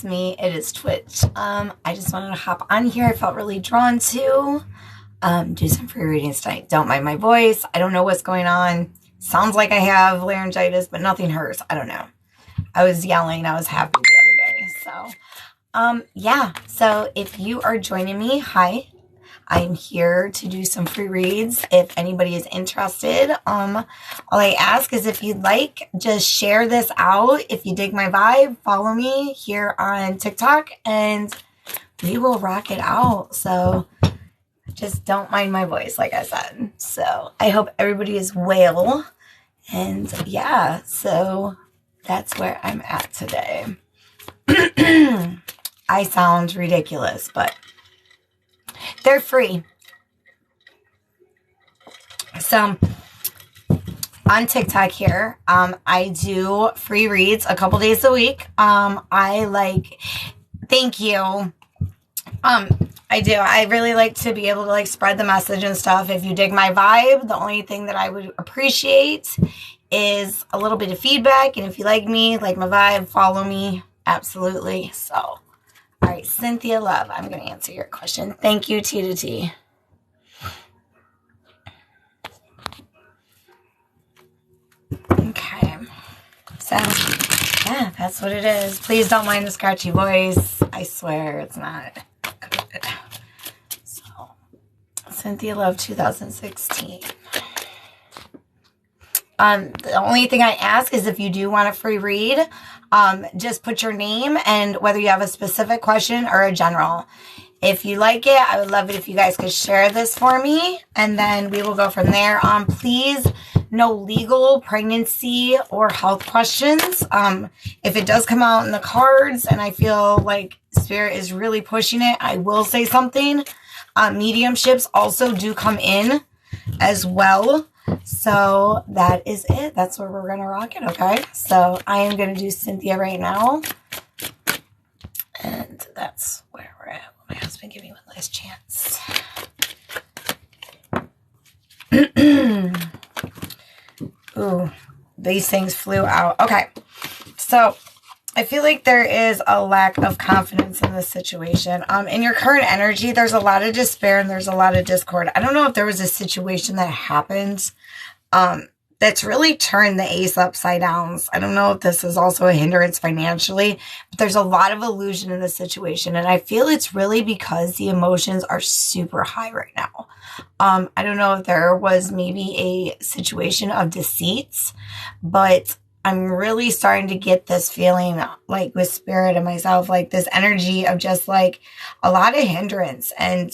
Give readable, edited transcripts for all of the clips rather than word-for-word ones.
me. It is Twitch. I just wanted to hop on here. I felt really drawn to do some free readings tonight. Don't mind my voice. I don't know what's going on. Sounds like I have laryngitis, but nothing hurts. I don't know. I was yelling. I was happy the other day. So, yeah. So if you are joining me, hi. I'm here to do some free reads. If anybody is interested, all I ask is if you'd like, just share this out. If you dig my vibe, follow me here on TikTok and we will rock it out. So just don't mind my voice, like I said. So I hope everybody is well. And yeah, so that's where I'm at today. I sound ridiculous, but they're free. So on TikTok here, I do free reads a couple days a week. Thank you. I do. I really like to be able to like spread the message and stuff. If you dig my vibe, the only thing that I would appreciate is a little bit of feedback. And if you like me, like my vibe, follow me. Absolutely. So, all right, Cynthia Love, I'm going to answer your question. Thank you, T to T. Okay. So, yeah, that's what it is. Please don't mind the scratchy voice. I swear it's not good. So, Cynthia Love 2016. The only thing I ask is if you do want a free read, just put your name and whether you have a specific question or a general. If you like it, I would love it if you guys could share this for me, and then we will go from there. Please, no legal, pregnancy, or health questions. If it does come out in the cards and I feel like Spirit is really pushing it, I will say something. Mediumships also do come in as well. So that is it. That's where we're going to rock it, okay? So I am going to do Cynthia right now. And that's where we're at. My husband, give me one last chance. Ooh, these things flew out. Okay, so I feel like there is a lack of confidence in this situation. In your current energy, there's a lot of despair and there's a lot of discord. I don't know if there was a situation that happened that's really turned the ace upside down. I don't know if this is also a hindrance financially, but there's a lot of illusion in this situation. And I feel it's really because the emotions are super high right now. I don't know if there was maybe a situation of deceits, but I'm really starting to get this feeling like with Spirit and myself, like this energy of just like a lot of hindrance. And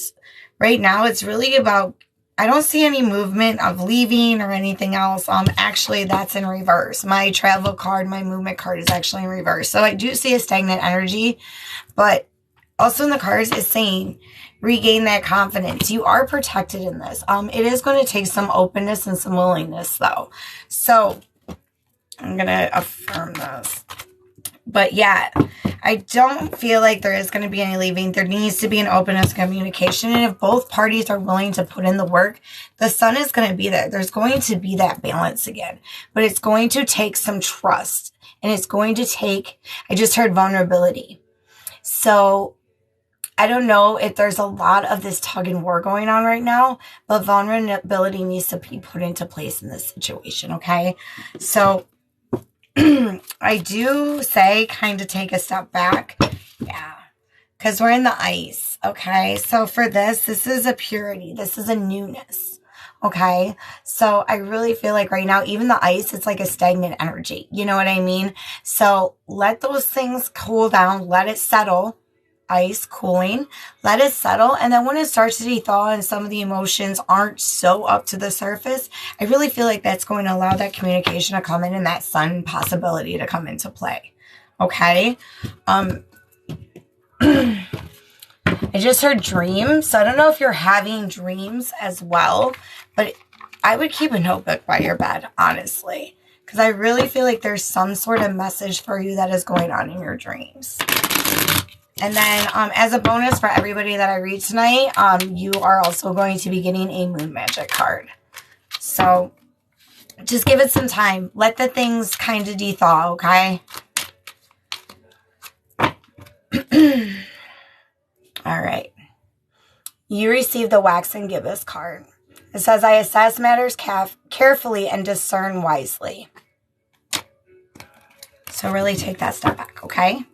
right now it's really about, I don't see any movement of leaving or anything else. Actually that's in reverse. My travel card, my movement card is actually in reverse. So I do see a stagnant energy, but also in the cards is saying regain that confidence. You are protected in this. It is going to take some openness and some willingness though. So I'm going to affirm this. But yeah, I don't feel like there is going to be any leaving. There needs to be an openness communication. And if both parties are willing to put in the work, the sun is going to be there. There's going to be that balance again. But it's going to take some trust. And it's going to take, I just heard vulnerability. So I don't know if there's a lot of this tug and war going on right now, but vulnerability needs to be put into place in this situation, okay? So I do say kind of take a step back. Yeah. Because we're in the ice. Okay. So for this is a purity. This is a newness. Okay. So I really feel like right now, even the ice, it's like a stagnant energy. You know what I mean? So let those things cool down. Let it settle. Ice cooling, let it settle, and then when it starts to thaw and some of the emotions aren't so up to the surface, I really feel like that's going to allow that communication to come in and that sun possibility to come into play. Okay. I just heard dreams, so I don't know if you're having dreams as well, but I would keep a notebook by your bed, honestly, because I really feel like there's some sort of message for you that is going on in your dreams. And then as a bonus for everybody that I read tonight, you are also going to be getting a Moon Magic card. So just give it some time. Let the things kind of de-thaw, okay? You receive the wax and gibbous card. It says, I assess matters carefully and discern wisely. So really take that step back, okay?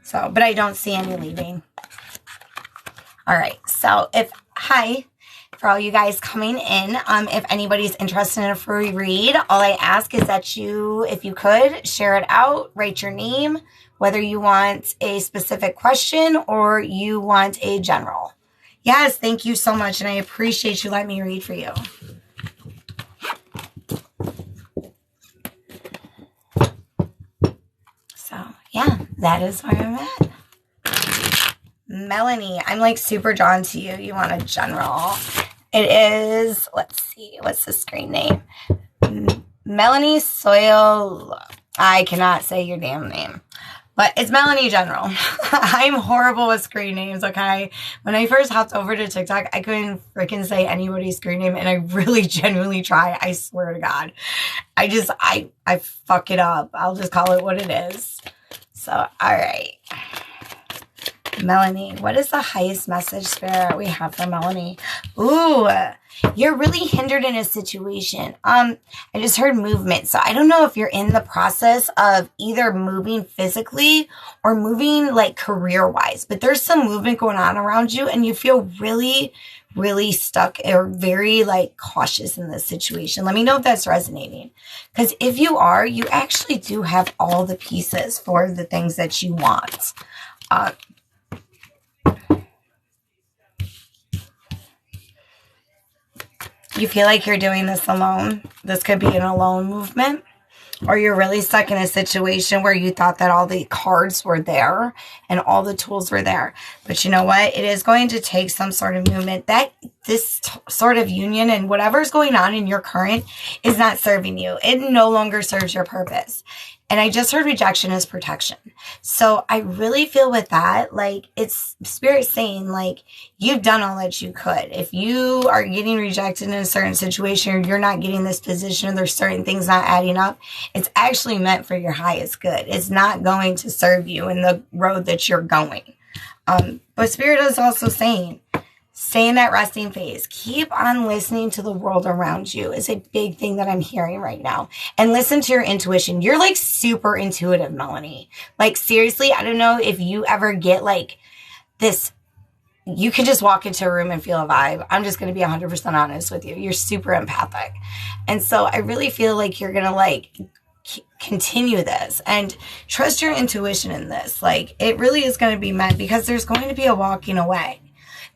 So, but I don't see any leaving. All right. So hi, for all you guys coming in, if anybody's interested in a free read, all I ask is that if you could, share it out, write your name, whether you want a specific question or you want a general. Yes, thank you so much, and I appreciate you letting me read for you. So, yeah, that is where I'm at. Melanie, I'm like super drawn to you. You want a general. It is, let's see, what's the screen name? Melanie Soil. I cannot say your damn name. But it's Melanie General. I'm horrible with screen names, okay? When I first hopped over to TikTok, I couldn't freaking say anybody's screen name, and I really genuinely try. I swear to God. I fuck it up. I'll just call it what it is. So, all right. Melanie, what is the highest message, Spirit, we have for Melanie? Ooh, you're really hindered in a situation. I just heard movement. So I don't know if you're in the process of either moving physically or moving like career-wise, but there's some movement going on around you and you feel really, really stuck or very like cautious in this situation. Let me know if that's resonating. Because if you are, you actually do have all the pieces for the things that you want. You feel like you're doing this alone. This could be an alone movement. Or you're really stuck in a situation where you thought that all the cards were there and all the tools were there. But you know what? It is going to take some sort of movement. That this sort of union and whatever's going on in your current is not serving you. It no longer serves your purpose. And I just heard rejection is protection. So I really feel with that, like it's Spirit saying like, you've done all that you could. If you are getting rejected in a certain situation or you're not getting this position or there's certain things not adding up, it's actually meant for your highest good. It's not going to serve you in the road that you're going. But Spirit is also saying, stay in that resting phase. Keep on listening to the world around you is a big thing that I'm hearing right now. And listen to your intuition. You're like super intuitive, Melanie. Like seriously, I don't know if you ever get like this. You can just walk into a room and feel a vibe. I'm just going to be 100% honest with you. You're super empathic. And so I really feel like you're going to like continue this and trust your intuition in this. Like it really is going to be meant because there's going to be a walking away.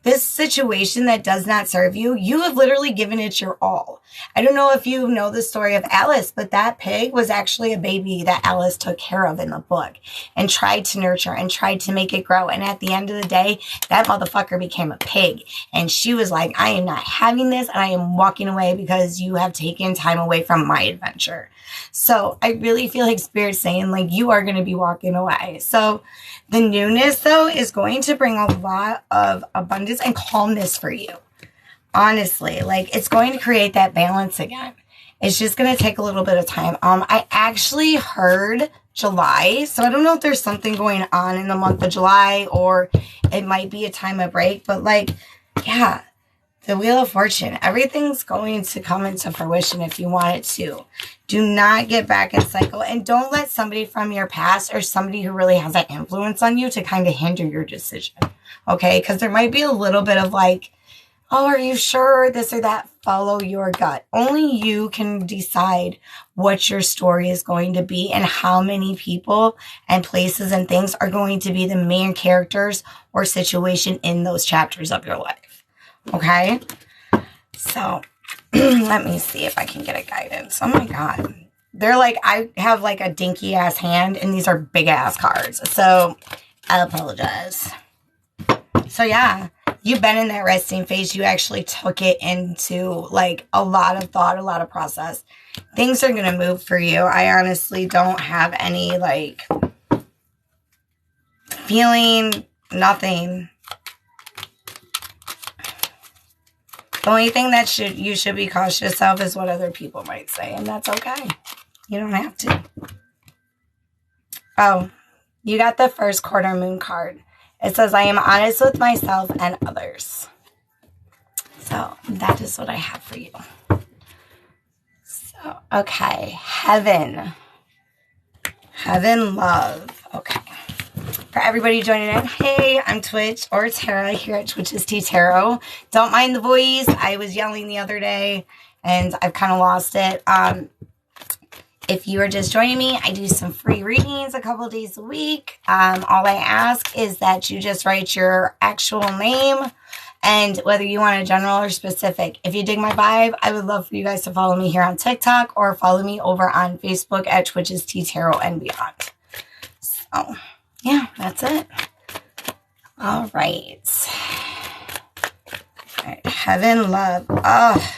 This situation that does not serve you, you have literally given it your all. I don't know if you know the story of Alice, but that pig was actually a baby that Alice took care of in the book and tried to nurture and tried to make it grow. And at the end of the day, that motherfucker became a pig. And she was like, I am not having this and I am walking away because you have taken time away from my adventure. So I really feel like Spirit's saying like you are going to be walking away. So the newness though is going to bring a lot of abundance and calmness for you. Honestly, like it's going to create that balance again. It's just going to take a little bit of time. I actually heard July. So I don't know if there's something going on in the month of July or it might be a time of break, but like, yeah, the Wheel of Fortune, everything's going to come into fruition if you want it to. Do not get back in cycle and don't let somebody from your past or somebody who really has that influence on you to kind of hinder your decision. Okay. Because there might be a little bit of like, oh, are you sure this or that? Follow your gut. Only you can decide what your story is going to be and how many people and places and things are going to be the main characters or situation in those chapters of your life. Okay, so let me see if I can get a guidance. Oh my God. They're like, I have like a dinky ass hand and these are big ass cards. So I apologize. So yeah, you've been in that resting phase. You actually took it into like a lot of thought, a lot of process. Things are going to move for you. I honestly don't have any like feeling, nothing. The only thing that you should be cautious of is what other people might say, and that's okay. You don't have to. Oh, you got the first quarter moon card. It says, I am honest with myself and others. So that is what I have for you. So, okay. Heaven, love. Okay. For everybody joining in, hey, I'm Twitch or Tara here at Twitch's Tea Tarot. Don't mind the voice. I was yelling the other day and I've kind of lost it. If you are just joining me, I do some free readings a couple days a week. All I ask is that you just write your actual name and whether you want a general or specific. If you dig my vibe, I would love for you guys to follow me here on TikTok or follow me over on Facebook at Twitch's Tea Tarot and beyond. So, yeah, that's it. All right. All right. Heaven, love. Oh.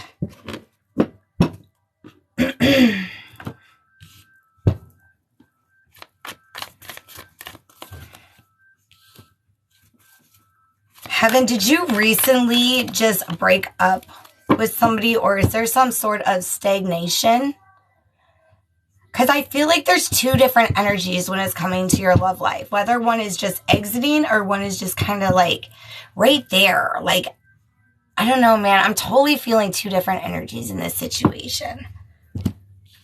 Heaven, did you recently just break up with somebody, or is there some sort of stagnation? Because I feel like there's two different energies when it's coming to your love life, whether one is just exiting or one is just kind of like right there. Like, I don't know, man. I'm totally feeling two different energies in this situation.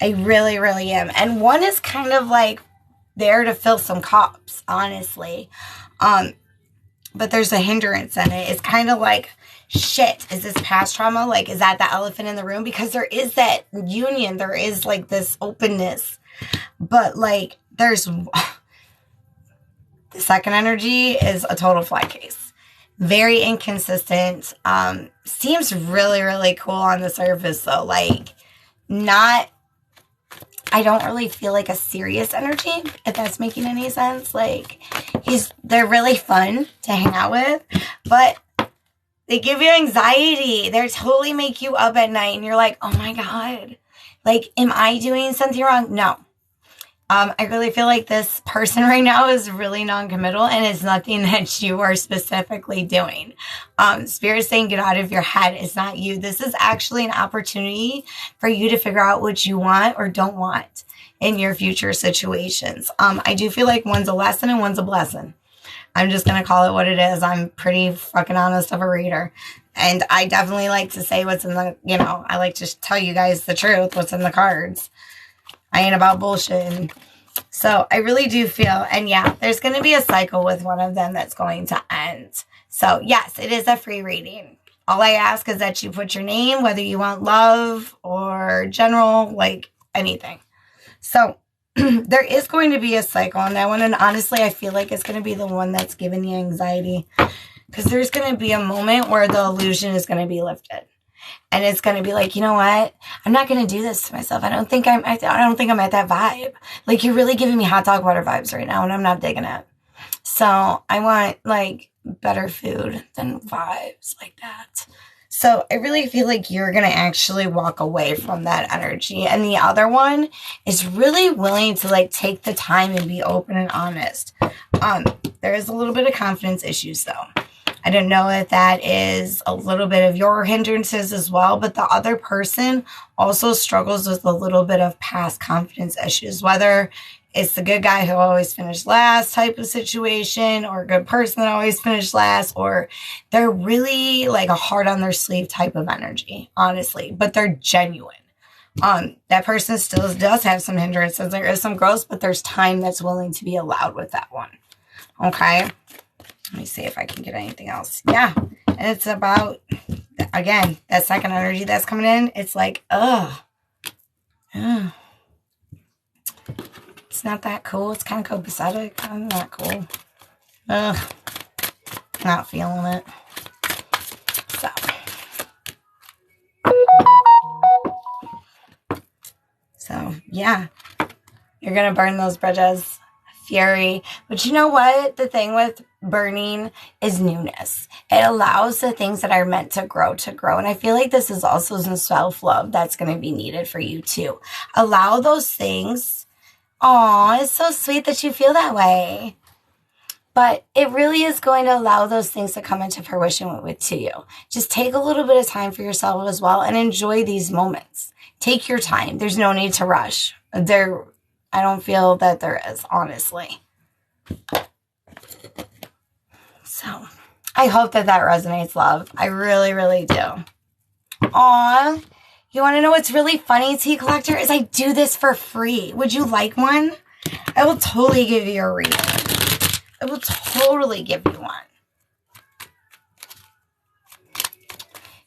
I really, really am. And one is kind of like there to fill some cups, honestly. But there's a hindrance in it. It's kind of like, shit, is this past trauma? Like, is that the elephant in the room? Because there is that union. There is like this openness. But like, there's the second energy is a total fly case. Very inconsistent. Seems really, really cool on the surface though. Like, I don't really feel like a serious energy, if that's making any sense. Like, they're really fun to hang out with, but they give you anxiety. They totally make you up at night and you're like, oh my God, like, am I doing something wrong? No. I really feel like this person right now is really non-committal and it's nothing that you are specifically doing. Spirit saying get out of your head. It's not you. This is actually an opportunity for you to figure out what you want or don't want in your future situations. I do feel like one's a lesson and one's a blessing. I'm just going to call it what it is. I'm pretty fucking honest of a reader. And I definitely like to say what's in the, I like to tell you guys the truth, what's in the cards. I ain't about bullshit. So I really do feel, and yeah, there's going to be a cycle with one of them that's going to end. So yes, it is a free reading. All I ask is that you put your name, whether you want love or general, like anything. So there is going to be a cycle on that one. And honestly, I feel like it's going to be the one that's giving you anxiety because there's going to be a moment where the illusion is going to be lifted. And it's going to be like, you know what? I'm not going to do this to myself. I don't think I'm at that vibe. Like, you're really giving me hot dog water vibes right now, and I'm not digging it. So I want like better food than vibes like that. So I really feel like you're going to actually walk away from that energy. And the other one is really willing to like take the time and be open and honest. There is a little bit of confidence issues though. I don't know if that is a little bit of your hindrances as well, but the other person also struggles with a little bit of past confidence issues, whether it's the good guy who always finished last type of situation or a good person that always finished last, or they're really like a heart on their sleeve type of energy, honestly, but they're genuine. That person still does have some hindrances. There is some growth, but there's time that's willing to be allowed with that one. Okay. Let me see if I can get anything else. Yeah. And it's about, again, that second energy that's coming in. It's like, ugh. It's not that cool. It's kind of copacetic. I'm not cool. Ugh. Not feeling it. So, yeah. You're going to burn those bridges. Fury. But you know what? The thing with burning is newness. It allows the things that are meant to grow. And I feel like this is also some self-love that's going to be needed for you too. Allow those things. Aw, it's so sweet that you feel that way. But it really is going to allow those things to come into fruition to you. Just take a little bit of time for yourself as well and enjoy these moments. Take your time. There's no need to rush. I don't feel that there is, honestly. So, I hope that resonates, love. I really, really do. Aw. You want to know what's really funny, tea collector? Is I do this for free. Would you like one? I will totally give you a reading. I will totally give you one.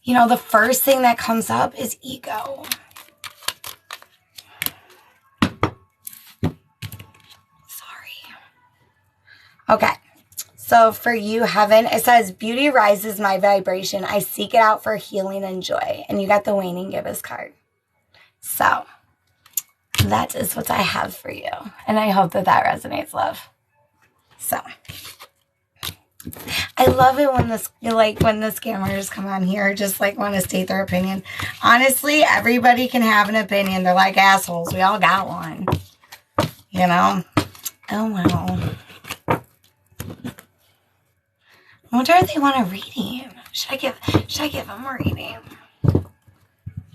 You know, the first thing that comes up is ego. Sorry. Okay. So for you, Heaven, it says, beauty rises my vibration. I seek it out for healing and joy. And you got the waning gibbous card. So that is what I have for you. And I hope that that resonates, love. So I love it when when the scammers come on here, just like want to state their opinion. Honestly, everybody can have an opinion. They're like assholes. We all got one. You know? Oh, well. I wonder if they want a reading. Should I give them a reading?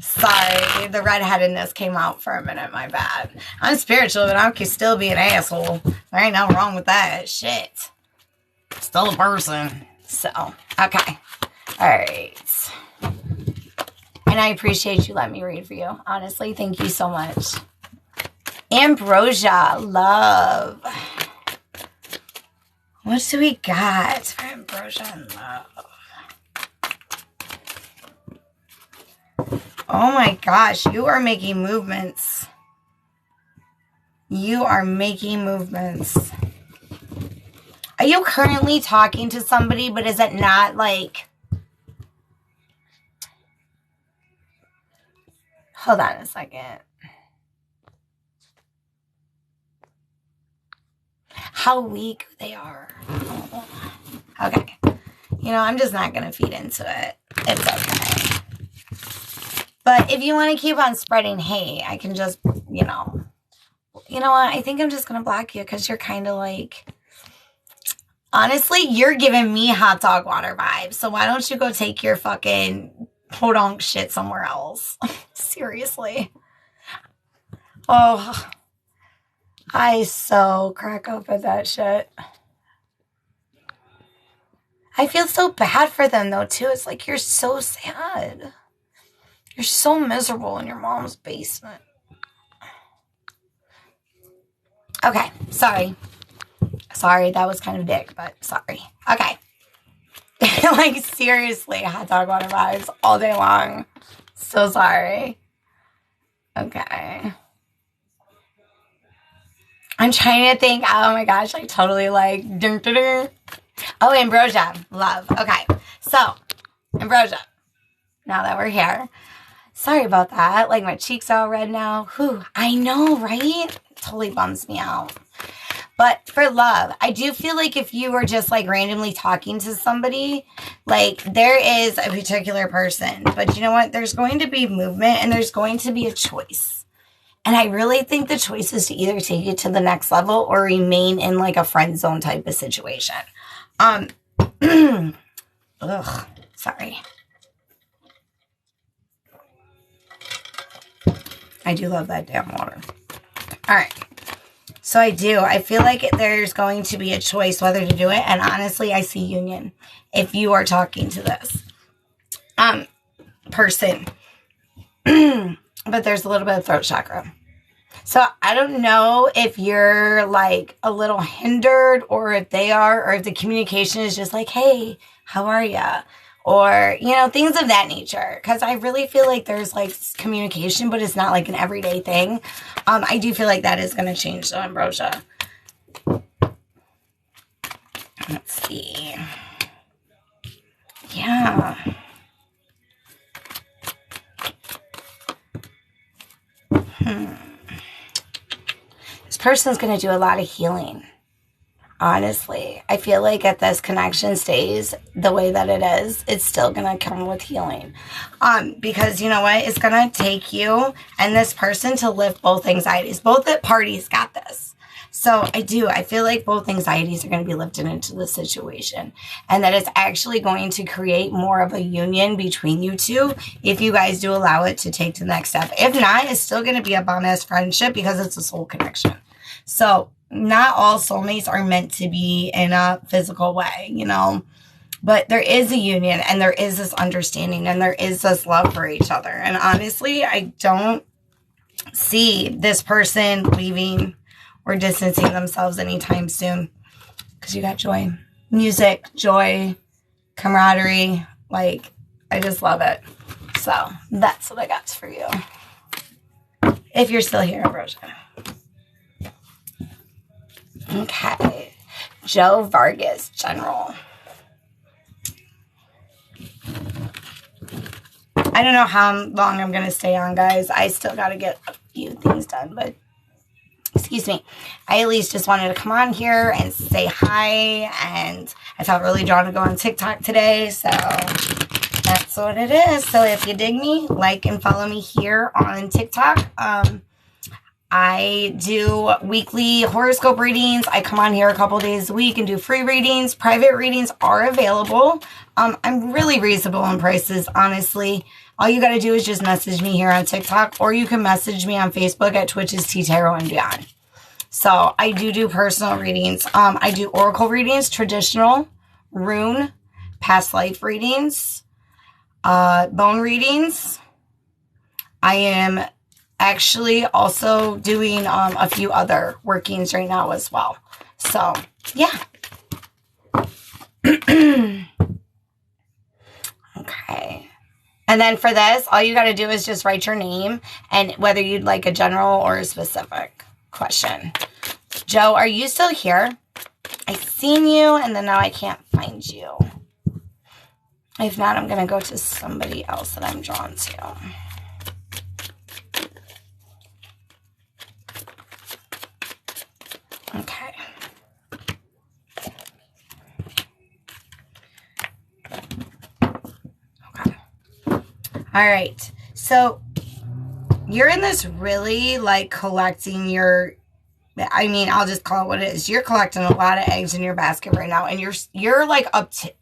Sorry, the redheadedness came out for a minute. My bad. I'm spiritual, but I can still be an asshole. There ain't nothing wrong with that. Shit. Still a person. So, okay. All right. And I appreciate you letting me read for you. Honestly, thank you so much. Ambrosia, love. What do we got for Ambrosia and love? Oh my gosh, you are making movements. You are making movements. Are you currently talking to somebody, but is it not like... Hold on a second. How weak they are. Oh. Okay. You know, I'm just not going to feed into it. It's okay. But if you want to keep on spreading hate, I can just, you know what? I think I'm just going to block you because you're kind of like... Honestly, you're giving me hot dog water vibes. So why don't you go take your fucking podunk shit somewhere else? Seriously. Oh, I so crack up at that shit. I feel so bad for them though too. It's like you're so sad. You're so miserable in your mom's basement. Okay, sorry. Sorry, that was kind of dick, but sorry. Okay. Like, seriously, hot dog water vibes all day long. So sorry. Okay. I'm trying to think. Oh my gosh, I totally like... Oh, Ambrosia. Love. Okay. So, Ambrosia. Now that we're here. Sorry about that. Like, my cheeks are all red now. Whew. I know, right? It totally bums me out. But for love, I do feel like if you were just like randomly talking to somebody, like there is a particular person, but you know what? There's going to be movement and there's going to be a choice. And I really think the choice is to either take it to the next level or remain in like a friend zone type of situation. Ugh, sorry. I do love that damn water. All right. So I feel like there's going to be a choice whether to do it. And honestly, I see union if you are talking to this person. But there's a little bit of throat chakra. So I don't know if you're like a little hindered or if they are, or if the communication is just like, hey, how are ya? Or, you know, things of that nature. Because I really feel like there's like communication, but it's not like an everyday thing. I do feel like that is going to change, though, Ambrosia. Let's see. Yeah. This person's going to do a lot of healing. Honestly, I feel like if this connection stays the way that it is, it's still going to come with healing. Because you know what? It's going to take you and this person to lift both anxieties. Both parties got this. So I feel like both anxieties are going to be lifted into the situation. And that it's actually going to create more of a union between you two if you guys do allow it to take to the next step. If not, it's still going to be a bum-ass friendship because it's a soul connection. So not all soulmates are meant to be in a physical way, you know. But there is a union, and there is this understanding, and there is this love for each other. And honestly, I don't see this person leaving or distancing themselves anytime soon. Because you got joy. Music, joy, camaraderie. Like, I just love it. So, that's what I got for you. If you're still here, Ambrosia. Okay. Joe Vargas, General. I don't know how long I'm going to stay on, guys. I still got to get a few things done, but excuse me. I at least just wanted to come on here and say hi, and I felt really drawn to go on TikTok today, so that's what it is. So if you dig me, like and follow me here on TikTok. I do weekly horoscope readings. I come on here a couple days a week and do free readings. Private readings are available. I'm really reasonable in prices, honestly. All you got to do is just message me here on TikTok, or you can message me on Facebook at Twitch's Tea Tarot and Beyond. So I do personal readings. I do oracle readings, traditional, rune, past life readings, bone readings. I am actually also doing a few other workings right now as well. So, yeah. Okay. And then for this, all you got to do is just write your name and whether you'd like a general or a specific question. Joe, are you still here? I seen you, and then now I can't find you. If not, I'm going to go to somebody else that I'm drawn to. Okay. Okay. All right. So you're in this really like collecting your, I mean, I'll just call it what it is. You're collecting a lot of eggs in your basket right now, and you're like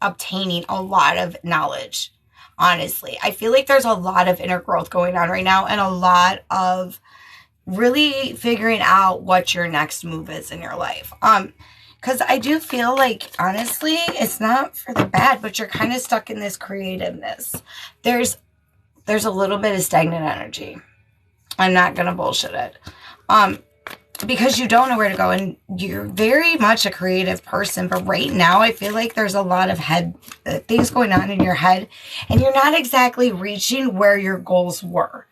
obtaining a lot of knowledge. Honestly, I feel like there's a lot of inner growth going on right now, and a lot of really figuring out what your next move is in your life. Because I do feel like, honestly, it's not for the bad, but you're kind of stuck in this creativeness. There's a little bit of stagnant energy. I'm not going to bullshit it. Because you don't know where to go, and you're very much a creative person, but right now I feel like there's a lot of things going on in your head, and you're not exactly reaching where your goals were.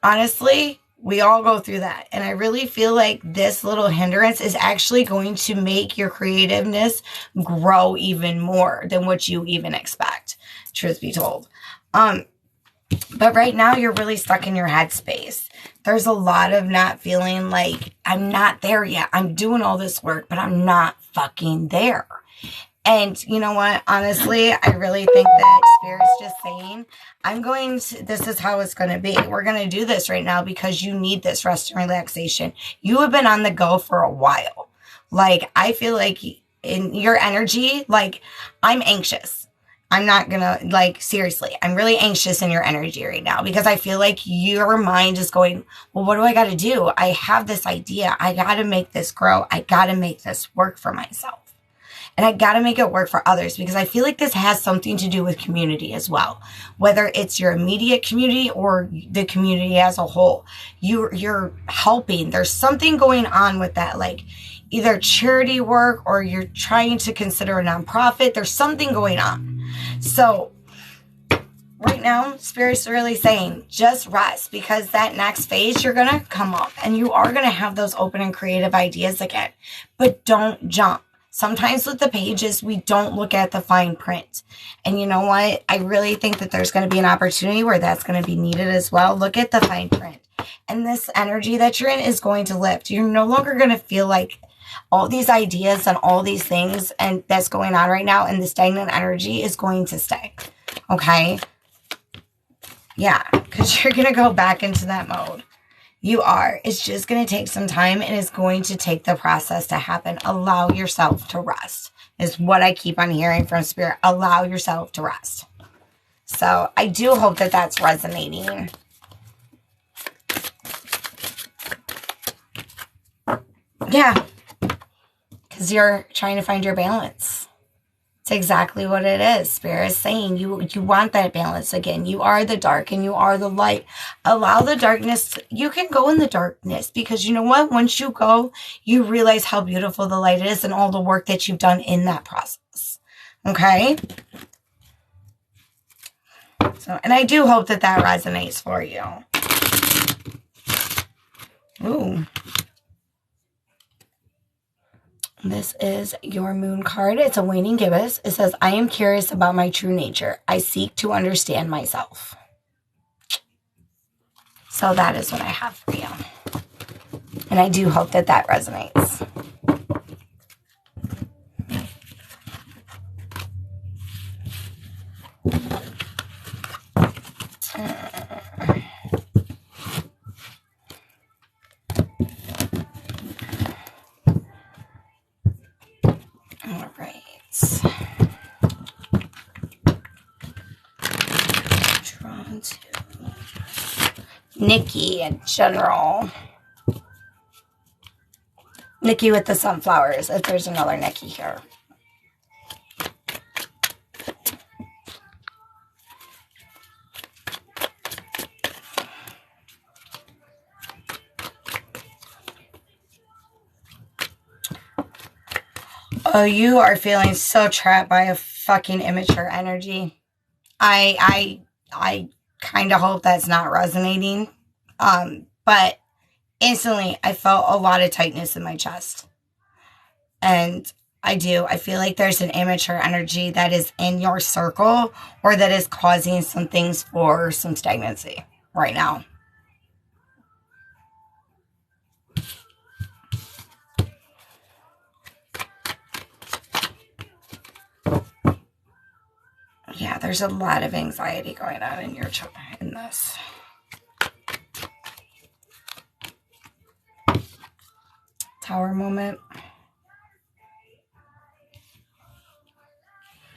Honestly, we all go through that, and I really feel like this little hindrance is actually going to make your creativeness grow even more than what you even expect, truth be told. But right now you're really stuck in your headspace. There's a lot of not feeling like I'm not there yet. I'm doing all this work, but I'm not fucking there. And you know what? Honestly, I really think that Spirit's just saying, this is how it's going to be. We're going to do this right now because you need this rest and relaxation. You have been on the go for a while. Like, I feel like in your energy, like, I'm anxious. I'm not going to, like, seriously, I'm really anxious in your energy right now because I feel like your mind is going, well, what do I got to do? I have this idea. I got to make this grow. I got to make this work for myself. And I got to make it work for others because I feel like this has something to do with community as well. Whether it's your immediate community or the community as a whole, you're helping. There's something going on with that, like either charity work or you're trying to consider a nonprofit. There's something going on. So right now, Spirit's really saying just rest because that next phase, you're going to come up and you are going to have those open and creative ideas again, but don't jump. Sometimes with the pages, we don't look at the fine print. And you know what? I really think that there's going to be an opportunity where that's going to be needed as well. Look at the fine print. And this energy that you're in is going to lift. You're no longer going to feel like all these ideas and all these things and that's going on right now and the stagnant energy is going to stay. Okay? Yeah, because you're going to go back into that mode. You are. It's just going to take some time and it's going to take the process to happen. Allow yourself to rest is what I keep on hearing from Spirit. Allow yourself to rest. So I do hope that that's resonating. Yeah. Because you're trying to find your balance. It's exactly what it is. Spirit is saying you want that balance again. You are the dark and you are the light. Allow the darkness. You can go in the darkness because you know what? Once you go, you realize how beautiful the light is and all the work that you've done in that process. Okay? So, and I do hope that that resonates for you. Ooh. This is your moon card. It's a waning gibbous. It says, I am curious about my true nature. I seek to understand myself. So that is what I have for you. And I do hope that that resonates. All right. Drawn to Nikki in general. Nikki with the sunflowers, if there's another Nikki here. Oh, you are feeling so trapped by a fucking immature energy. I kind of hope that's not resonating. But instantly I felt a lot of tightness in my chest. And I feel like there's an immature energy that is in your circle or that is causing some things for some stagnancy right now. Yeah, there's a lot of anxiety going on in in this. Tower moment.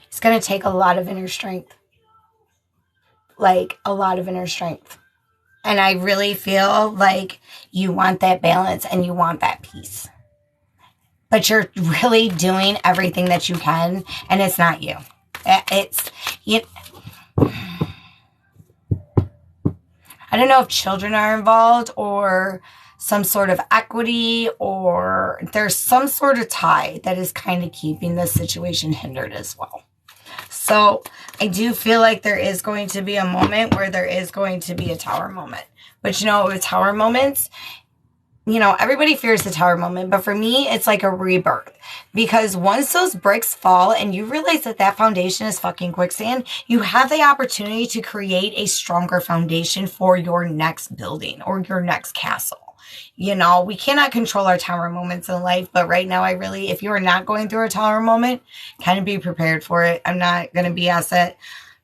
It's going to take a lot of inner strength. Like, a lot of inner strength. And I really feel like you want that balance and you want that peace. But you're really doing everything that you can, and it's not you. It's you. I don't know if children are involved or some sort of equity or there's some sort of tie that is kind of keeping this situation hindered as well. So I do feel like there is going to be a moment where there is going to be a tower moment. But you know, with tower moments, you know, everybody fears the tower moment, but for me, it's like a rebirth. Because once those bricks fall and you realize that that foundation is fucking quicksand, you have the opportunity to create a stronger foundation for your next building or your next castle. You know, we cannot control our tower moments in life, but right now if you are not going through a tower moment, kind of be prepared for it. I'm not going to BS it.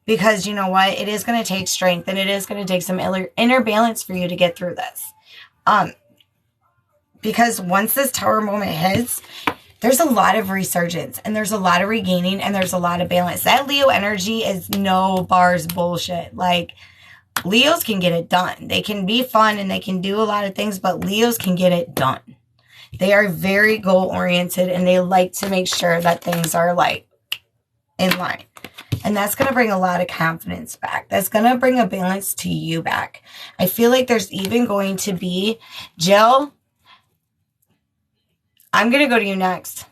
Because you know what? It is going to take strength and it is going to take some inner balance for you to get through this. Because once this tower moment hits, there's a lot of resurgence and there's a lot of regaining and there's a lot of balance. That Leo energy is no bars bullshit. Like, Leos can get it done. They can be fun and they can do a lot of things, but Leos can get it done. They are very goal oriented and they like to make sure that things are like in line. And that's going to bring a lot of confidence back. That's going to bring a balance to you back. I feel like there's even going to be, Jill, I'm going to go to you next.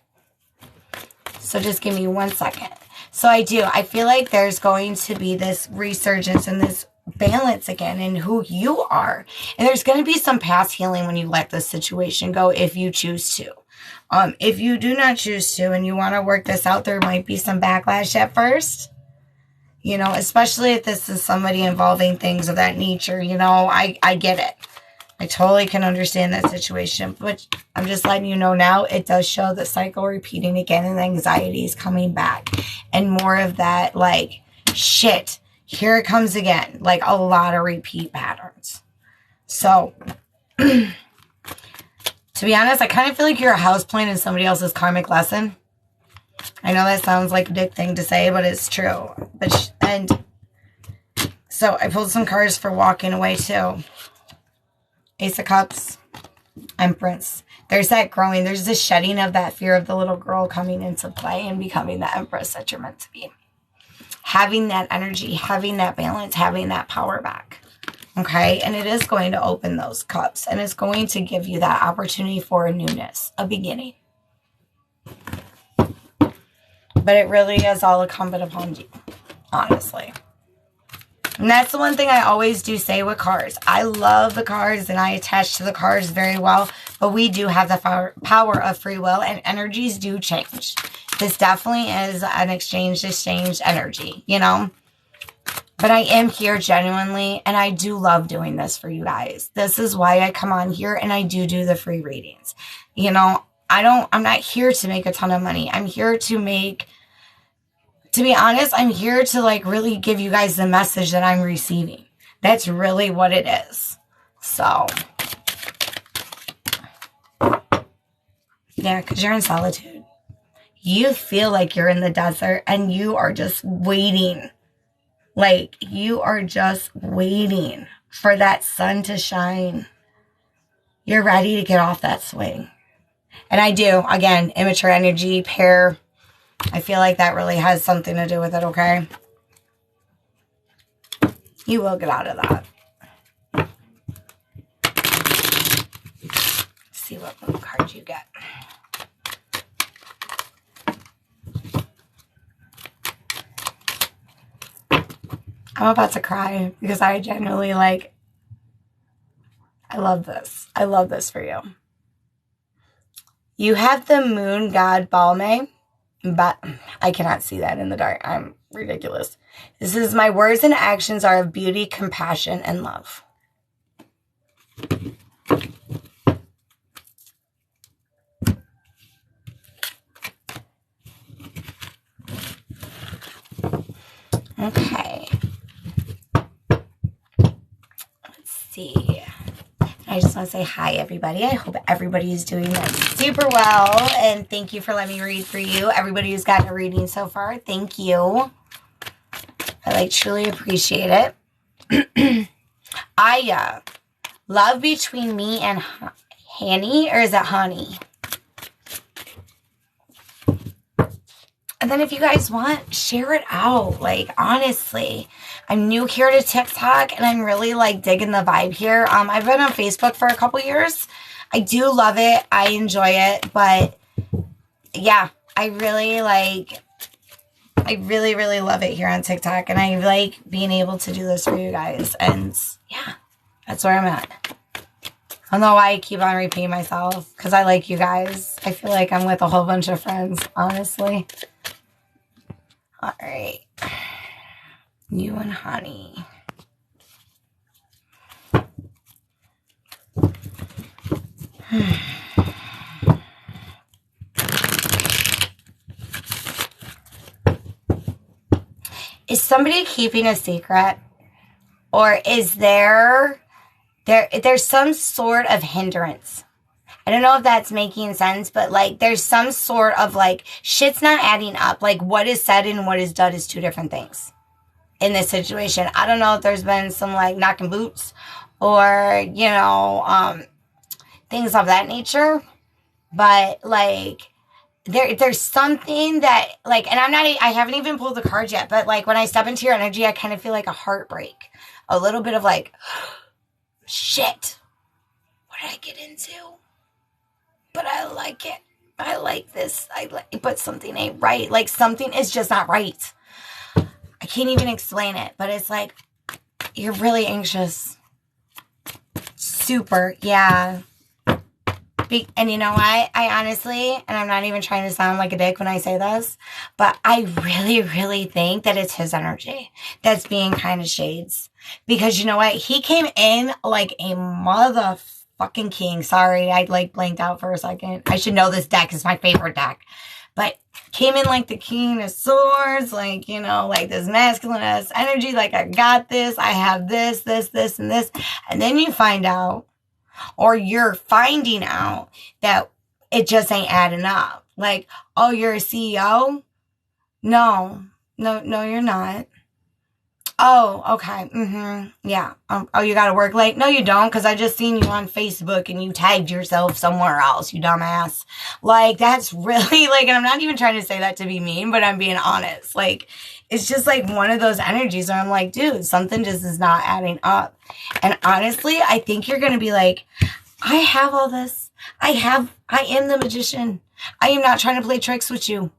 So just give me 1 second. So I feel like there's going to be this resurgence and this balance again in who you are. And there's going to be some past healing when you let this situation go if you choose to. If you do not choose to and you want to work this out, there might be some backlash at first. You know, especially if this is somebody involving things of that nature. You know, I get it. I totally can understand that situation, but I'm just letting you know now, it does show the cycle repeating again and the anxiety is coming back. And more of that, like, shit, here it comes again. Like, a lot of repeat patterns. So, to be honest, I kind of feel like you're a house plant in somebody else's karmic lesson. I know that sounds like a dick thing to say, but it's true. And so I pulled some cards for walking away too. Ace of Cups, Empress. There's that growing. There's the shedding of that fear of the little girl coming into play and becoming the empress that you're meant to be. Having that energy, having that balance, having that power back. Okay? And it is going to open those cups. And it's going to give you that opportunity for a newness, a beginning. But it really is all incumbent upon you, honestly. And that's the one thing I always do say with cards. I love the cards and I attach to the cards very well. But we do have the power of free will and energies do change. This definitely is an exchange energy, you know. But I am here genuinely and I do love doing this for you guys. This is why I come on here and I do the free readings. You know, I'm not here to make a ton of money. I'm here to be honest, I'm here to like really give you guys the message that I'm receiving. That's really what it is. So, yeah, because you're in solitude. You feel like you're in the desert and you are just waiting. Like, you are just waiting for that sun to shine. You're ready to get off that swing. And I do, again, immature energy, pair. I feel like that really has something to do with it, okay? You will get out of that. Let's see what little card you get. I'm about to cry because I genuinely I love this. I love this for you. You have the moon god Balme, but I cannot see that in the dark. I'm ridiculous. This is my words and actions are of beauty, compassion, and love. Okay. Let's see. I just want to say hi, everybody. I hope everybody is doing super well. And thank you for letting me read for you. Everybody who's gotten a reading so far, thank you. I truly appreciate it. Love between me and Hanny, or is it Honey? And then if you guys want, share it out. Honestly, I'm new here to TikTok and I'm really digging the vibe here. I've been on Facebook for a couple years. I do love it. I enjoy it. But yeah, I really really love it here on TikTok. And I like being able to do this for you guys. And yeah, that's where I'm at. I don't know why I keep on repeating myself because I like you guys. I feel like I'm with a whole bunch of friends, honestly. All right. You and Honey. Is somebody keeping a secret? Or is there's some sort of hindrance? I don't know if that's making sense, but there's some sort of shit's not adding up. What is said and what is done is two different things in this situation. I don't know if there's been some knocking boots or, things of that nature. But there's something that and I haven't even pulled the card yet, but when I step into your energy, I kind of feel like a heartbreak, a little bit of shit, what did I get into? But I like it. I like this. But something ain't right. Something is just not right. I can't even explain it, but it's you're really anxious. Super. Yeah. And you know what? I honestly, and I'm not even trying to sound like a dick when I say this, but I really, really think that it's his energy that's being kind of shades. Because you know what? He came in like a motherfucking king. Sorry, I blanked out for a second. I should know this deck is my favorite deck. But came in like the king of swords, this masculine ass energy, I got this, I have this, and this. And then you find out, or you're finding out that it just ain't adding up. Oh, you're a CEO? No, you're not. Oh, okay. Yeah. Oh, you got to work late? No, you don't, because I just seen you on Facebook and you tagged yourself somewhere else, you dumbass. Like, that's really, like, and I'm not even trying to say that to be mean, but I'm being honest. Like, it's just like one of those energies where I'm like, dude, something just is not adding up. And honestly, I think you're going to be like, I have all this. I am the magician. I am not trying to play tricks with you.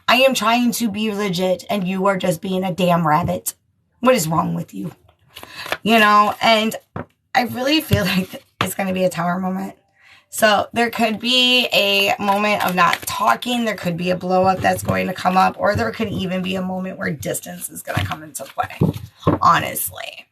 I am trying to be legit, and you are just being a damn rabbit. What is wrong with you? You know, and I really feel like it's going to be a tower moment. So there could be a moment of not talking. There could be a blow up that's going to come up, or there could even be a moment where distance is going to come into play. Honestly.